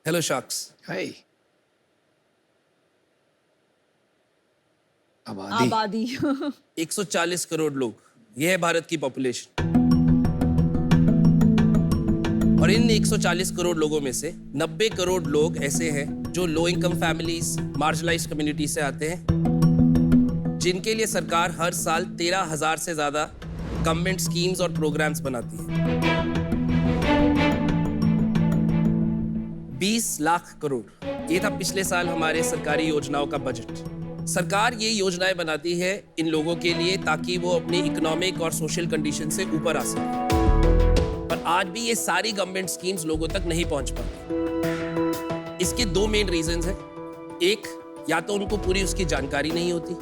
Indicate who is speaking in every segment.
Speaker 1: Hello sharks.
Speaker 2: हाय। आबादी
Speaker 3: आबादी
Speaker 1: 140 करोड़ लोग, ये है भारत की पॉपुलेशन। और इन 140 करोड़ लोगों में से 90 करोड़ लोग ऐसे हैं जो low income families, marginalised community से आते हैं, जिनके लिए सरकार हर साल 13,000 से ज्यादा गवर्नमेंट स्कीम्स और प्रोग्राम्स बनाती है। 20 लाख करोड़, ये था पिछले साल हमारे सरकारी योजनाओं का बजट। सरकार ये योजनाएं बनाती है इन लोगों के लिए ताकि वो अपनी इकोनॉमिक और सोशल कंडीशन से ऊपर आ सके, पर आज भी ये सारी गवर्नमेंट स्कीम्स लोगों तक नहीं पहुंच पाती। इसके दो मेन रीजंस हैं। एक, या तो उनको पूरी उसकी जानकारी नहीं होती,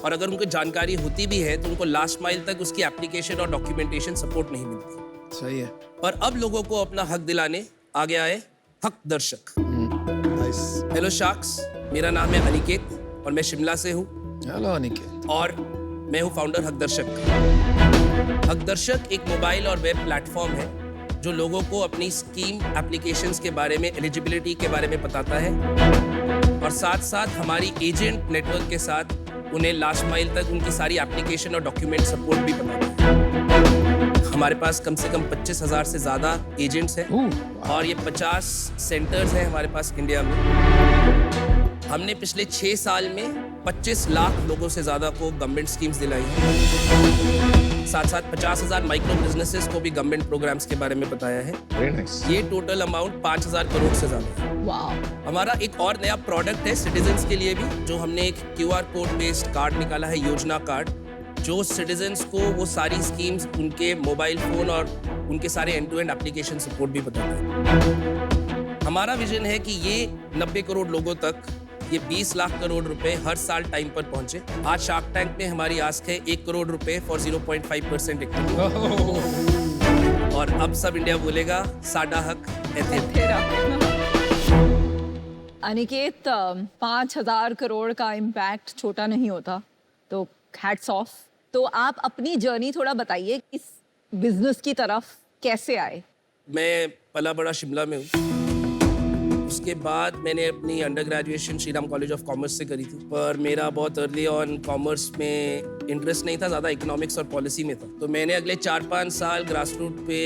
Speaker 1: और अगर उनको जानकारी होती भी है तो उनको लास्ट माइल तक उसकी एप्लीकेशन और डॉक्यूमेंटेशन सपोर्ट नहीं मिलती।
Speaker 2: सही है।
Speaker 1: पर अब लोगों को अपना हक दिलाने आ गया है हक दर्शक।
Speaker 2: नाइस।
Speaker 1: हेलो शार्क्स, मेरा नाम है अनिकेत और मैं शिमला से हूँ,
Speaker 2: हेलो अनिकेत।
Speaker 1: और मैं हूँ फाउंडर हक दर्शक। हक दर्शक एक मोबाइल और वेब प्लेटफॉर्म है जो लोगों को अपनी स्कीम एप्लीकेशंस के बारे में, एलिजिबिलिटी के बारे में बताता है, और साथ साथ हमारी एजेंट नेटवर्क के साथ उन्हें लास्ट माइल तक उनकी सारी एप्लीकेशन और डॉक्यूमेंट सपोर्ट भी बताता है। हमारे पास कम से कम 25,000 से ज़्यादा एजेंट्स हैं, और ये 50 सेंटर्स हैं हमारे पास इंडिया में। हमने पिछले 6 साल में 25 लाख लोगों से ज़्यादा को गवर्नमेंट स्कीम्स दिलाई हैं। साथ साथ 50,000 माइक्रो बिजनेसेस को भी गवर्नमेंट प्रोग्राम्स के बारे में बताया है।
Speaker 2: Very nice.
Speaker 1: ये टोटल अमाउंट 5,000 करोड़ से ज़्यादा है।
Speaker 3: वाह।
Speaker 1: हमारा एक और नया प्रोडक्ट है सिटीजन्स के लिए भी, जो हमने एक QR कोड बेस्ड कार्ड निकाला है, योजना कार्ड, जो सिटीजन्स को वो सारी स्कीम्स उनके मोबाइल फोन और उनके सारे end to end application support भी बताता है। हमारा विजन है कि ये 90 करोड़ लोगों तक ये 20 लाख करोड़ रुपए हर साल टाइम पर पहुंचे। आज शार्क टैंक में हमारी आस्क है 1 करोड़ रुपए फॉर 0.5% इक्विटी। और अब सब इंडिया बोलेगा साडा हक है तेरा।
Speaker 3: अनिकेत, 5,000 करोड़ का इम्पैक्ट छोटा नहीं होता, तो हैट्स ऑफ। तो आप अपनी जर्नी थोड़ा बताइए, इस बिजनेस की तरफ कैसे आए?
Speaker 1: मैं पला बड़ा शिमला में हूँ। उसके बाद मैंने अपनी under graduation Shri Ram college of commerce से करी थी, पर मेरा बहुत अर्ली ऑन कॉमर्स में इंटरेस्ट नहीं था, ज़्यादा इकोनॉमिक्स और पॉलिसी में था। तो मैंने अगले 4-5 साल ग्रास रूट पे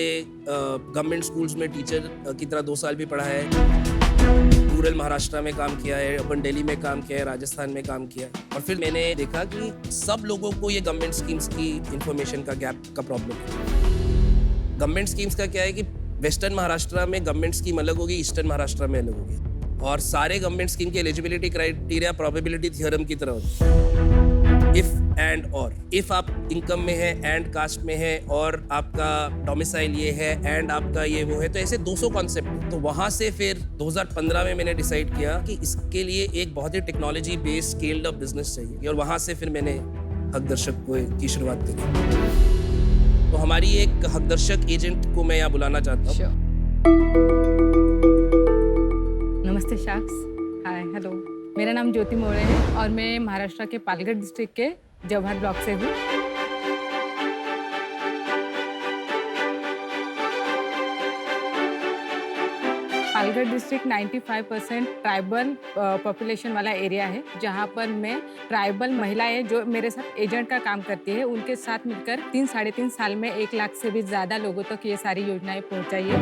Speaker 1: गवर्नमेंट स्कूल्स में टीचर की तरह 2 साल भी पढ़ा है। रूरल महाराष्ट्र में काम किया है, अर्बन दिल्ली में काम किया है, राजस्थान में काम किया है। और फिर मैंने देखा कि सब लोगों को ये गवर्नमेंट स्कीम्स की इंफॉर्मेशन का गैप का प्रॉब्लम है। गवर्नमेंट स्कीम्स का क्या है कि वेस्टर्न महाराष्ट्र में गवर्नमेंट स्कीम अलग होगी, ईस्टर्न महाराष्ट्र में अलग होगी, और सारे गवर्नमेंट स्कीम के एलिजिबिलिटी क्राइटेरिया प्रोबेबिलिटी थ्योरम की तरह होती है। इफ एंड और, इफ आप इनकम में है, एंड कास्ट में है, और आपका डोमिसाइल ये है, एंड आपका ये वो है, तो ऐसे 200 कॉन्सेप्ट। तो वहां से फिर 2015 में मैंने डिसाइड किया कि इसके लिए एक बहुत ही technology based scaled up business चाहिए, और वहां से फिर मैंने हक दर्शक की शुरुआत करी। तो हमारी एक हक दर्शक एजेंट को मैं यहाँ बुलाना चाहता हूँ।
Speaker 4: नमस्ते शार्क्स। हाय, हेलो। मेरा नाम ज्योति मोरे है और मैं महाराष्ट्र के पालघर डिस्ट्रिक्ट के जवाहर ब्लॉक से हूँ। पालघर डिस्ट्रिक्ट 95% ट्राइबल पॉपुलेशन वाला एरिया है, जहाँ पर मैं ट्राइबल महिलाएं जो मेरे साथ एजेंट का काम करती है, उनके साथ मिलकर 3-3.5 साल में 1 लाख से भी ज़्यादा लोगों तक ये सारी योजनाएं पहुँचाई है।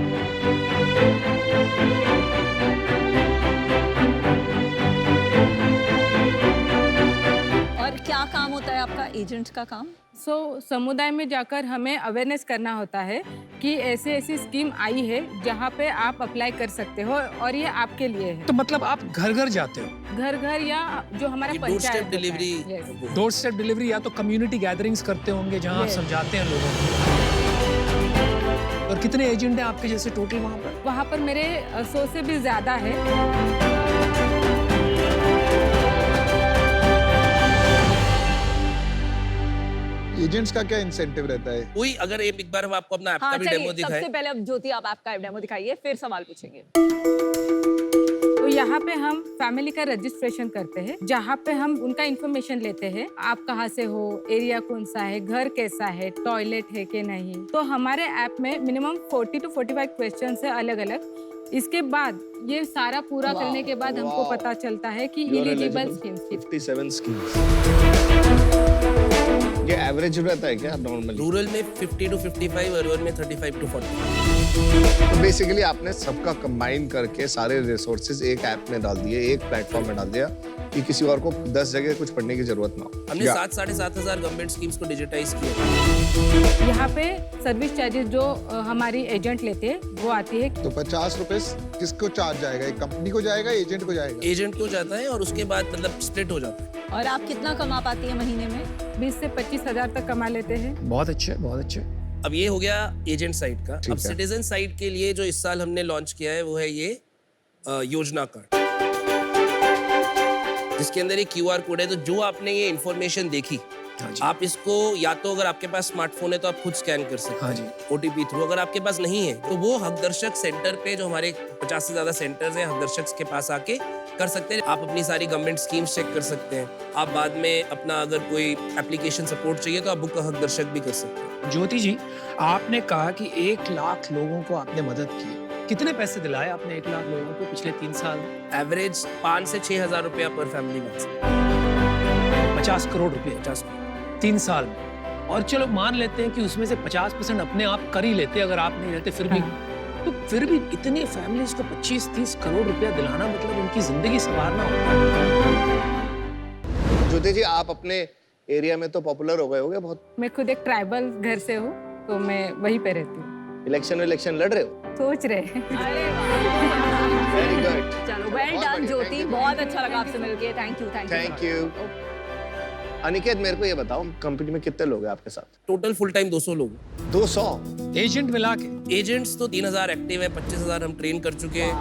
Speaker 3: और क्या काम होता है आपका एजेंट का काम?
Speaker 4: समुदाय में जाकर हमें अवेयरनेस करना होता है कि ऐसी ऐसी स्कीम आई है जहाँ पे आप अप्लाई कर सकते हो, और ये आपके लिए है।
Speaker 2: तो मतलब आप घर घर जाते हो?
Speaker 4: घर घर या जो हमारा
Speaker 1: door step
Speaker 4: panchayat
Speaker 1: delivery.
Speaker 2: Door step delivery, या तो कम्युनिटी गैदरिंग्स करते होंगे जहाँ आप
Speaker 4: Yes.
Speaker 2: समझाते हैं लोगों को। और कितने एजेंट हैं आपके जैसे टोटल वहाँ पर?
Speaker 4: वहाँ पर मेरे 100 से भी ज्यादा है।
Speaker 5: एजेंट्स का क्या इंसेंटिव रहता है?
Speaker 1: कोई अगर एक बार हम आपको अपना ऐप का
Speaker 3: हाँ,
Speaker 1: भी
Speaker 3: चलिए,
Speaker 1: डेमो दिखाए।
Speaker 3: सबसे पहले अब ज्योति आप ऐप का डेमो दिखाइए, फिर सवाल पूछेंगे।
Speaker 4: तो यहाँ पे हम फैमिली का रजिस्ट्रेशन करते हैं, जहाँ पे हम उनका इंफॉर्मेशन लेते हैं, आप कहाँ से हो, एरिया कौन सा है, घर कैसा है, टॉयलेट है कि नहीं। तो हमारे ऐप में मिनिमम 40 to 45 क्वेश्चन है अलग अलग। इसके बाद ये सारा पूरा करने के बाद हमको पता चलता है कि एलिजिबल स्कीम्स
Speaker 6: 57 स्कीम्स। ये एवरेज रहता है क्या नॉर्मली?
Speaker 1: रूरल में 50 to 55, अर्बन में 35 to 40।
Speaker 6: तो बेसिकली आपने सबका कंबाइन करके सारे रिसोर्सेज एक ऐप में डाल दिए, एक प्लेटफॉर्म में डाल दिया कि किसी और को 10 जगह कुछ पढ़ने की जरूरत ना हो।
Speaker 1: हमने 7,500 गवर्नमेंट स्कीम्स को डिजिटाइज किया।
Speaker 4: यहाँ पे सर्विस चार्जेस जो हमारी एजेंट लेते हैं वो आती है।
Speaker 5: तो 50 रुपए किसको चार्ज जाएगा? एक कंपनी को जाएगा, एजेंट को जाएगा?
Speaker 1: एजेंट को जाता है और उसके बाद मतलब स्प्लिट हो जाता है।
Speaker 3: और आप कितना कमा पाती है महीने में?
Speaker 4: 20 से 25 हजार तक कमा लेते हैं।
Speaker 2: बहुत अच्छे, बहुत अच्छे।
Speaker 1: अब ये हो गया एजेंट साइड का।
Speaker 5: ठीक
Speaker 1: अब
Speaker 5: है।
Speaker 1: सिटीजन साइड के लिए जो इस साल हमने लॉन्च किया है वो है ये योजना कार्ड, जिसके अंदर एक QR कोड है। तो जो आपने ये इन्फॉर्मेशन देखी,
Speaker 2: हाँ जी।
Speaker 1: आप इसको या तो अगर आपके पास स्मार्टफोन है तो आप खुद स्कैन कर सकते
Speaker 2: हाँ
Speaker 1: हैं
Speaker 2: जी।
Speaker 1: OTP through. अगर आपके पास नहीं है तो वो हकदर्शक सेंटर पे, जो हमारे 50 से ज्यादा सेंटर्स हैं, हकदर्शक के पास आके कर सकते हैं। आप अपनी सारी गवर्नमेंट स्कीम्स चेक कर सकते हैं। आप बाद में अपना अगर कोई एप्लीकेशन सपोर्ट चाहिए तो आप बुक हकदर्शक भी कर सकते हैं।
Speaker 2: ज्योति जी, आपने कहा कि 1 लाख लोगों को आपने मदद की। कितने पैसे दिलाए आपने 1 लाख लोगों को पिछले 3 साल में?
Speaker 1: एवरेज 5 से 6 हजार रुपया पर फैमिली में
Speaker 2: 50 करोड़ रुपए
Speaker 1: 50।
Speaker 2: 3 साल में। और चलो मान लेते हैं कि उसमें से 50% अपने आप कर ही लेते, अगर आप नहीं रहते फिर भी। तो फिर भी इतनी फैमिलीज को 25-30 करोड़ रुपया दिलाना मतलब उनकी जिंदगी संवारना होता है।
Speaker 6: ज्योति जी, आप अपने एरिया में तो पॉपुलर हो गए होगे बहुत।
Speaker 4: मैं खुद एक ट्राइबल घर से हूँ, तो मैं वहीं पे रहती हूँ।
Speaker 6: इलेक्शन लड़ रहे हो?
Speaker 4: सोच रहे हैं।
Speaker 6: Very good.
Speaker 3: चलो, वेल डन ज्योति, बहुत अच्छा लगा आपसे मिलके। Thank you.
Speaker 6: Thank you. Aniket, मेरे को ये बताओ, कंपनी में कितने लोग हैं आपके साथ?
Speaker 1: टोटल फुल टाइम 200 लोग।
Speaker 6: 200?
Speaker 2: एजेंट मिला के?
Speaker 1: एजेंट्स तो 3,000 एक्टिव है, 25,000 हम ट्रेन कर चुके हैं,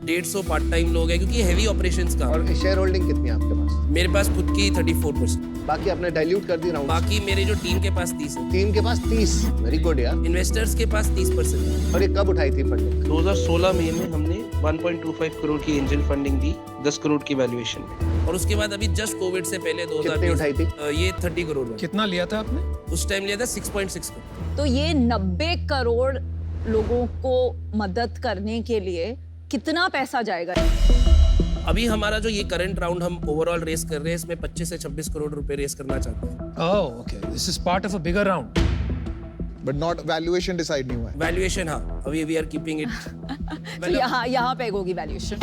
Speaker 1: 150 पार्ट टाइम लोग हैं, क्योंकि हेवी ऑपरेशंस का।
Speaker 6: और शेयर होल्डिंग कितनी है आपके पास?
Speaker 1: मेरे पास खुद की 34%।
Speaker 6: बाकी आपने डाइल्यूट कर दी राउंड?
Speaker 1: बाकी मेरे जो टीम के पास 30 है।
Speaker 6: टीम के पास 30? वेरी गुड यार।
Speaker 1: इन्वेस्टर्स के पास 30% है।
Speaker 6: और ये कब उठाई थी फंडिंग?
Speaker 1: 2016 में हमने 1.25 करोड़ की एंजल फंडिंग दी, 10 करोड़ की वैल्यूएशन में। और उसके बाद अभी जस्ट कोविड से पहले
Speaker 6: कितनी
Speaker 1: 2020
Speaker 6: उठाई थी?
Speaker 1: ये 30 करोड़ में।
Speaker 2: कितना लिया था आपने?
Speaker 1: उस टाइम लिया था 6.6 करोड़।
Speaker 3: तो ये 90 करोड़ लोगों को मदद करने के लिए कितना पैसा जाएगा?
Speaker 1: अभी हमारा जो ये करंट राउंड हम ओवरऑल रेस कर रहे हैं, इसमें 25 से 26 करोड़ रुपए रेस करना चाहते हैं।
Speaker 2: Oh, okay, this is part of a bigger round.
Speaker 5: But not valuation decide नहीं हुआ है।
Speaker 1: वैल्यूएशन, हाँ, अभी वी आर कीपिंग इट।
Speaker 3: तो यहाँ पे होगी वैल्यूएशन।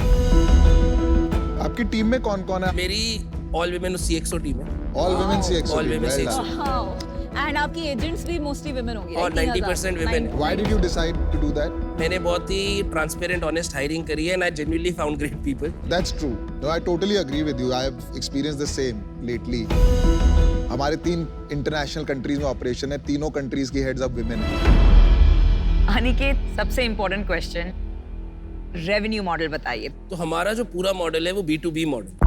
Speaker 5: आपकी टीम में कौन कौन है?
Speaker 1: मेरी ऑल विमेन CXO टीम है।
Speaker 5: All women CXO.
Speaker 1: All women
Speaker 5: Well
Speaker 1: CXO.
Speaker 5: done.
Speaker 3: And आपकी एजेंट्स भी मोस्टली वुमेन होगी।
Speaker 1: और 90% women है।
Speaker 5: Why did you decide to do that?
Speaker 1: मैंने बहुत ही ट्रांसपेरेंट ऑनेस्ट हायरिंग करी है and I genuinely found great people.
Speaker 5: That's true. No, I totally agree with you. I have experienced the same lately. हमारे 3 international countries में operation है, तीनों countries की heads of women है।
Speaker 7: अनिकेत, सबसे इम्पोर्टेंट क्वेश्चन, रेवेन्यू मॉडल बताइए।
Speaker 1: तो हमारा जो पूरा मॉडल है वो B2B मॉडल।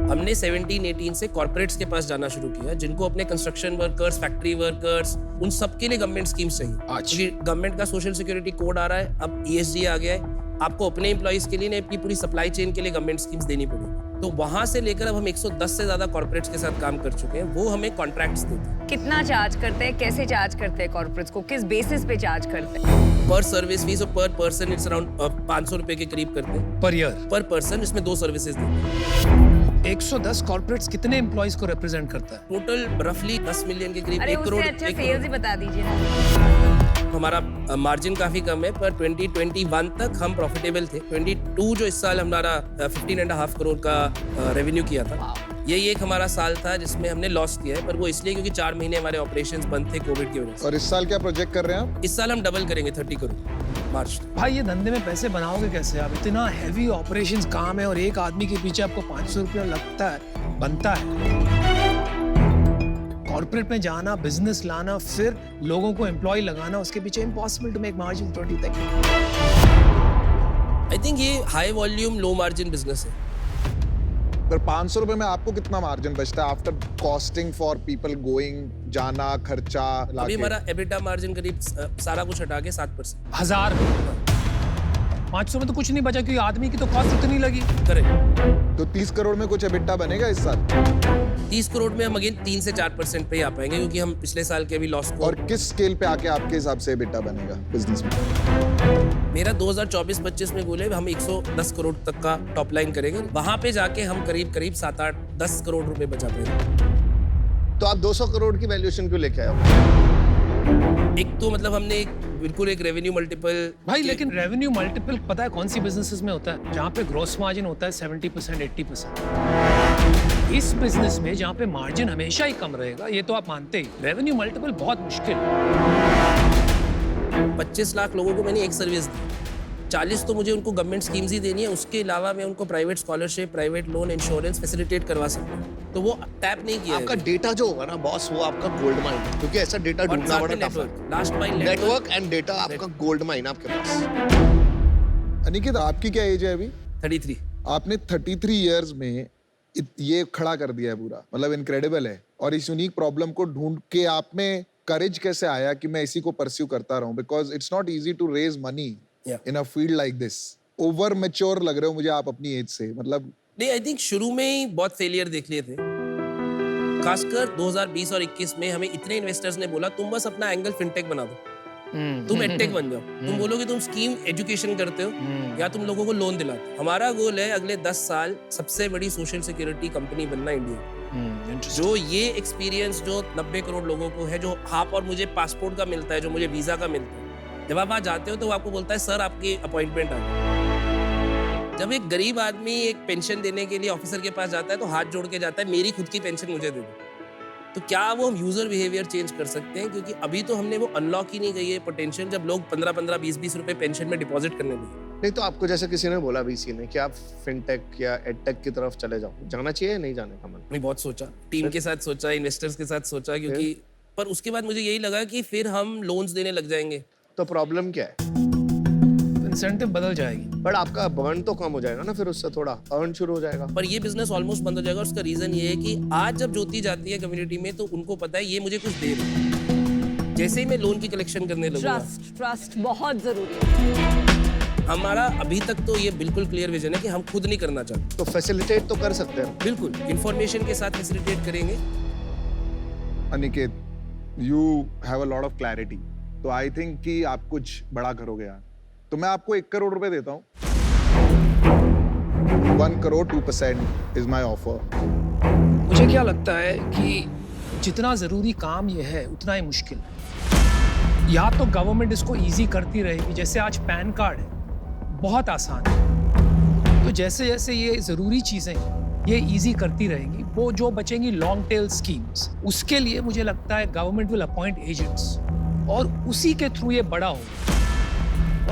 Speaker 1: हमने 17-18 से कॉर्पोरेट्स के पास जाना शुरू किया, जिनको अपने कंस्ट्रक्शन वर्कर्स, फैक्ट्री वर्कर्स, उन सबके लिए गवर्नमेंट स्कीम्स चाहिए। क्योंकि गवर्नमेंट का सोशल सिक्योरिटी कोड आ रहा है, अब ESG आ गया है, आपको अपने एम्प्लॉइज के लिए नहीं, अपनी पूरी सप्लाई चेन के लिए गवर्नमेंट स्कीम्स देनी पड़ेगी। तो वहां से लेकर अब हम 110 से ज्यादा कॉर्पोरेट्स के साथ काम कर चुके हैं, वो हमें कॉन्ट्रैक्ट्स देते हैं।
Speaker 7: कितना चार्ज करते हैं, कैसे चार्ज करते हैं कॉर्पोरेट्स को, किस बेसिस पे चार्ज करते हैं?
Speaker 1: पर सर्विस फीस और पर पर्सन इट्स अराउंड 500 रुपए के करीब करते हैं
Speaker 2: पर ईयर?
Speaker 1: पर पर्सन, इसमें 2 सर्विसेज देते हैं।
Speaker 2: 110 कॉर्पोरेट्स कितने एम्प्लॉइज को रिप्रेजेंट करता है?
Speaker 1: टोटल रफली 10 मिलियन के करीब,
Speaker 7: अरे
Speaker 1: 1 करोड़।
Speaker 7: उससे अच्छा
Speaker 1: 1
Speaker 7: सेल्स ही बता दीजिए ना।
Speaker 1: करोड़। हमारा मार्जिन काफी कम है, पर 2021 तक हम प्रॉफिटेबल थे। 22 जो इस साल हमारा 15.5 करोड़ का रेवेन्यू किया था, यही एक हमारा साल था जिसमें हमने लॉस किया है, पर वो इसलिए क्योंकि 4 महीने हमारे ऑपरेशंस बंद थे कोविड की वजह से।
Speaker 5: और इस साल क्या प्रोजेक्ट कर रहे हैं आप?
Speaker 1: इस साल हम डबल करेंगे 30 करोड़ मार्च।
Speaker 2: भाई, ये धंधे में पैसे बनाओगे कैसे आप? इतना हैवी ऑपरेशंस काम है और एक आदमी के पीछे आपको 500 रुपया लगता है, बनता है। कॉर्पोरेट में जाना, बिजनेस लाना, फिर लोगों को एम्प्लॉय लगाना, उसके पीछे इम्पॉसिबल टू मेक मार्जिन 20 तक।
Speaker 1: आई थिंक ये high volume low margin business है।
Speaker 5: पर 500 रुपए में आपको कितना मार्जिन बचता है after costing for people going, जाना, खर्चा
Speaker 1: अभी
Speaker 5: लाके?
Speaker 1: हमारा EBITDA मार्जिन करीब सारा कुछ हटा के 7%।
Speaker 2: 1000 500 में तो कुछ नहीं बचा क्योंकि आदमी की तो कॉस्ट उतनी लगी।
Speaker 1: करेक्ट।
Speaker 5: तो 30 करोड़ में कुछ EBITDA बनेगा इस साल?
Speaker 1: 30 करोड़ में हम अगेन 3 से 4% पे ही आ पाएंगे क्योंकि हम पिछले साल के अभी लॉस को।
Speaker 5: और किस स्केल पे आके आपके हिसाब से EBITDA बनेगा बिजनेस में?
Speaker 1: मेरा 2024-25 में गोल है हम 110 करोड़ तक का टॉप लाइन करेंगे, वहां पे जाके हम करीब 7-8-10 करोड़ रुपए बचा पाएंगे।
Speaker 6: तो आप 200 करोड़ की वैल्यूएशन क्यों लेके आए हो?
Speaker 1: एक तो मतलब हमने बिल्कुल एक रेवेन्यू मल्टीपल।
Speaker 2: भाई लेकिन रेवेन्यू मल्टीपल पता है कौन सी बिजनेसेस में होता है? जहाँ पे ग्रॉस मार्जिन होता है 70% 80%। इस बिजनेस में जहाँ पे मार्जिन हमेशा ही कम रहेगा, ये तो आप मानते ही, रेवेन्यू मल्टीपल बहुत मुश्किल है।
Speaker 1: 25 लाख लोगों को मैंने एक सर्विस दी, 40 तो मुझे उनको गवर्नमेंट स्कीम्स ही देनी है, उसके अलावा मैं उनको private scholarship, private loan, insurance facilitate करवा सकता हूँ। तो वो टैप नहीं किया।
Speaker 6: आपका डेटा जो होगा ना बॉस, वो आपका गोल्ड माइन है, क्योंकि ऐसा डेटा ढूंढना बड़ा टफ है।
Speaker 1: Last mile
Speaker 6: network and data आपका गोल्ड माइन आपके पास।
Speaker 5: अनिकेत, आपकी क्या एज है अभी?
Speaker 1: 33।
Speaker 5: आपने 33 इयर्स में ये खड़ा कर दिया है पूरा, मतलब इनक्रेडिबल है। और इस यूनिक प्रॉब्लम को ढूंढ के आप में करेज कैसे आया कि मैं इसी को परस्यू करता रहूं? Because it's not easy to raise money in a field like this. Over mature लग रहे हो मुझे आप अपनी एज से, मतलब।
Speaker 1: नहीं, आई थिंक शुरू में ही बहुत फेलियर देख लिए थे, खासकर 2020 और 21 में हमें इतने इन्वेस्टर्स ने बोला तुम बस अपना एंगल फिनटेक बना दो, तुम एडटेक बन जाओ, तुम बोलोगे तुम स्कीम एजुकेशन करते हो या तुम लोगों को लोन दिलाते हो। हमारा गोल है अगले 10 साल सबसे बड़ी सोशल सिक्योरिटी कंपनी बनना इंडिया। जो ये एक्सपीरियंस जो 90 करोड़ लोगों को है, जो आप और मुझे पासपोर्ट का मिलता है, जो मुझे वीजा का मिलता है, जब आप वहाँ जाते हो तो वो आपको बोलता है सर आपकी अपॉइंटमेंट आ गई। जब एक गरीब आदमी एक पेंशन देने के लिए ऑफिसर के पास जाता है तो हाथ जोड़ के जाता है मेरी खुद की पेंशन मुझे दे दो। तो क्या वो हम यूजर बिहेवियर चेंज कर सकते हैं? क्योंकि अभी तो हमने वो अनलॉक ही नहीं गई है पोटेंशियल, जब लोग 15-15, 20-20 रुपए पेंशन में डिपॉजिट करने लगे।
Speaker 6: नहीं तो आपको जैसे किसी ने बोला वीसी ने कि आप फिनटेक या एडटेक की तरफ चले जाओ, जाना चाहिए नहीं जाने का मन?
Speaker 1: मैं बहुत सोचा, टीम के साथ सोचा, इन्वेस्टर्स के साथ सोचा, क्योंकि पर उसके बाद मुझे यही लगा कि फिर हम लोन्स देने लग जाएंगे।
Speaker 6: तो प्रॉब्लम क्या है?
Speaker 2: इंसेंटिव बदल जाएगी,
Speaker 6: बट आपका बर्न तो कम हो जाएगा ना, फिर उससे थोड़ा अर्न शुरू हो जाएगा।
Speaker 1: पर ये बिजनेस ऑलमोस्ट बंद हो जाएगा। उसका रीजन ये है कि आज जब ज्योति जाती है कम्युनिटी में तो उनको पता है ये मुझे कुछ दे रही है। जैसे ही मैं लोन की कलेक्शन करने लगूंगा,
Speaker 3: ट्रस्ट बहुत जरूरी है।
Speaker 1: हमारा अभी तक तो ये बिल्कुल क्लियर विजन है कि हम खुद नहीं करना चाहते।
Speaker 6: तो फैसिलिटेट तो कर सकते हैं,
Speaker 1: बिल्कुल इंफॉर्मेशन के साथ फैसिलिटेट करेंगे।
Speaker 5: Aniket, you have a lot of clarity, तो आई थिंक कि आप कुछ बड़ा करोगे यार। तो मैं आपको 1 करोड़ रुपए देता हूँ। 1 करोड़ 2% इज माई ऑफर।
Speaker 2: मुझे क्या लगता है कि जितना जरूरी काम ये है उतना ही मुश्किल है। या तो गवर्नमेंट इसको इजी करती रहेगी, जैसे आज पैन कार्ड है, बहुत आसान है, तो जैसे जैसे ये जरूरी चीजें ये इजी करती रहेंगी, वो जो बचेंगी लॉन्ग टेल स्कीम्स, उसके लिए मुझे लगता है गवर्नमेंट विल अपॉइंट एजेंट्स और उसी के थ्रू ये बड़ा होगा।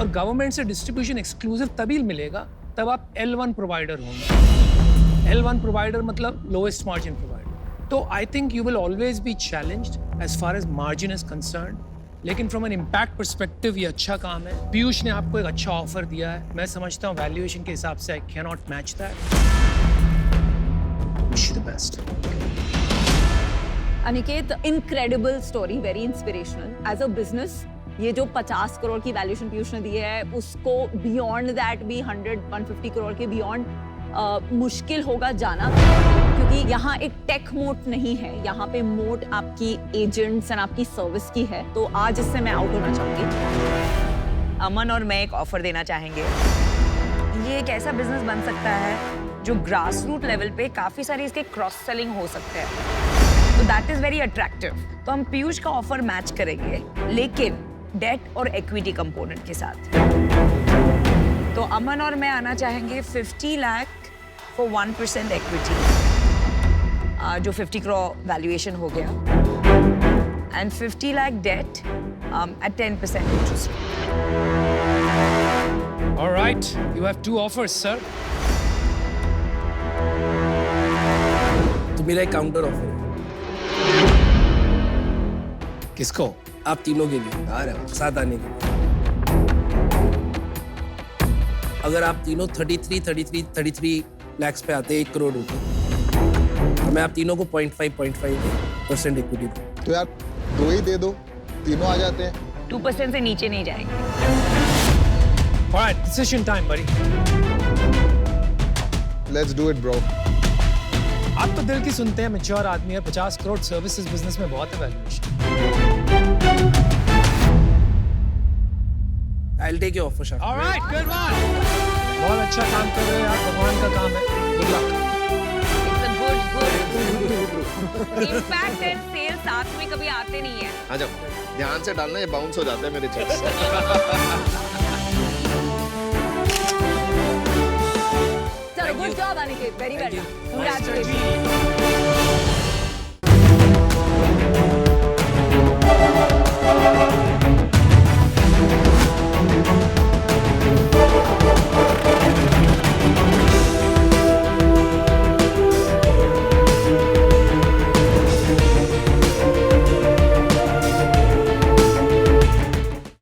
Speaker 2: और गवर्नमेंट से डिस्ट्रीब्यूशन एक्सक्लूसिव तभी मिलेगा तब आप L1 प्रोवाइडर होंगे। L1 प्रोवाइडर मतलब लोएस्ट मार्जिन प्रोवाइडर। तो I think you will always be challenged as far as margin is concerned, लेकिन फ्रॉम एन इम्पैक्ट परस्पेक्टिव ये अच्छा काम है। पीयूष ने आपको एक अच्छा ऑफर दिया है, मैं समझता हूँ वैल्यूएशन के हिसाब से I can not match that. Wish you the best.
Speaker 3: Aniket, incredible story, very inspirational. As a business ये जो 50 करोड़ की वैल्यूएशन पीयूष ने दी है, उसको बियॉन्ड दैट भी 100-150 करोड़ के बियॉन्ड मुश्किल होगा जाना, क्योंकि यहाँ एक टेक मोट नहीं है, यहाँ पे मोट आपकी एजेंट्स एंड आपकी सर्विस की है। तो आज इससे मैं आउट होना चाहूंगी।
Speaker 7: अमन और मैं एक ऑफर देना चाहेंगे। ये एक ऐसा बिजनेस बन सकता है जो ग्रास रूट लेवल पे काफी सारी इसके क्रॉस सेलिंग हो सकते हैं, तो दैट इज वेरी अट्रैक्टिव। तो हम पीयूष का ऑफर मैच करेंगे, लेकिन डेट और इक्विटी कंपोनेंट के साथ। तो अमन और मैं आना चाहेंगे 50 लाख फॉर 1% इक्विटी, जो 50 करोड़ वैल्यूएशन हो गया, and 50 lakh debt at 10% interest rate.
Speaker 2: All right, you have 2 offers, sir.
Speaker 1: तो मेरा एक काउंटर ऑफर है
Speaker 2: किसको?
Speaker 1: आप तीनों के लिए, साथ आने के लिए। अगर आप तीनों 33 लाख पे आते 1 करोड़ रुपए, तो मैं आप तीनों को 0.5% इक्विटी दूं।
Speaker 5: तो यार 2 ही दे दो, तीनों आ जाते हैं।
Speaker 7: 2% से नीचे नहीं जाएंगे।
Speaker 2: Alright, decision time, buddy.
Speaker 5: Let's do it, bro.
Speaker 2: आप तो दिल की सुनते हैं, मैच्योर आदमी है, 50 करोड़ सर्विसेज बिजनेस में बहुत है valuation.
Speaker 1: I'll take your offer, Shah.
Speaker 2: Alright, good one. बहुत अच्छा काम कर रहे हो यार, भगवान का काम है। Good luck.
Speaker 7: It's a good. Impact and sales साथ में कभी आते नहीं है।
Speaker 6: आ जाओ, ध्यान से डालना, ये बाउंस हो जाता है मेरे चेक से।
Speaker 3: चलो good job Aniket, very well done, congratulation.